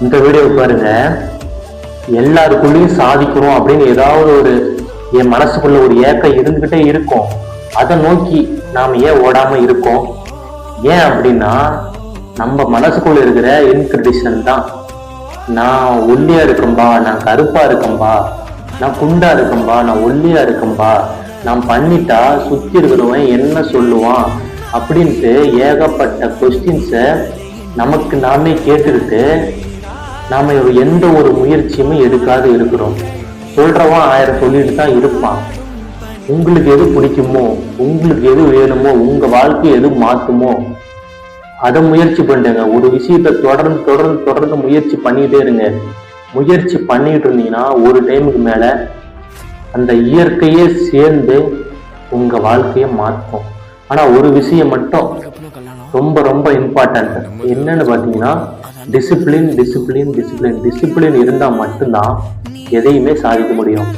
இந்த வீடியோ பாருங்க. எல்லாருக்குள்ளேயும் சாதிக்கணும் அப்படின்னு ஏதாவது ஒரு என் மனசுக்குள்ள ஒரு ஏக்கம் இருந்துகிட்டே இருக்கும். அதை நோக்கி நாம் ஏன் ஓடாம இருக்கோம்? ஏன் அப்படின்னா நம்ம மனசுக்குள்ள இருக்கிற இன்கிரிடிஷன் தான். நான் ஒல்லியா இருக்கம்பா, நான் கருப்பா இருக்கம்பா, நான் குண்டா இருக்கம்பா, நான் ஒல்லியா இருக்கம்பா, நான் பண்ணிட்டா சுத்தி இருக்கிறவன் என்ன சொல்லுவான் அப்படின்ட்டு ஏகப்பட்ட கொஸ்டின்ஸை நமக்கு நாமே கேட்டுக்கிட்டு நாம எந்த ஒரு முயற்சியுமே எடுக்காது இருக்கிறோம். சொல்றவன் 1000 சொல்லிட்டு தான் இருப்பான். உங்களுக்கு எது பிடிக்குமோ, உங்களுக்கு எது வேணுமோ, உங்க வாழ்க்கையை எது மாத்துமோ அதை முயற்சி பண்ணுங்க. ஒரு விஷயத்த தொடர்ந்து தொடர்ந்து தொடர்ந்து முயற்சி பண்ணிட்டே இருங்க. முயற்சி பண்ணிட்டு இருந்தீங்கன்னா ஒரு டைமுக்கு மேல அந்த இயற்கையே சேர்ந்து உங்க வாழ்க்கையை மாற்றும். ஆனா ஒரு விஷயம் மட்டும் ரொம்ப ரொம்ப இம்பார்ட்டன்ட். என்னன்னு பாத்தீங்கன்னா டிசிப்ளின் டிசிப்ளின் டிசிப்ளின் டிசிப்ளின் இருந்தா மட்டும்தான் எதையுமே சாதிக்க முடியும்.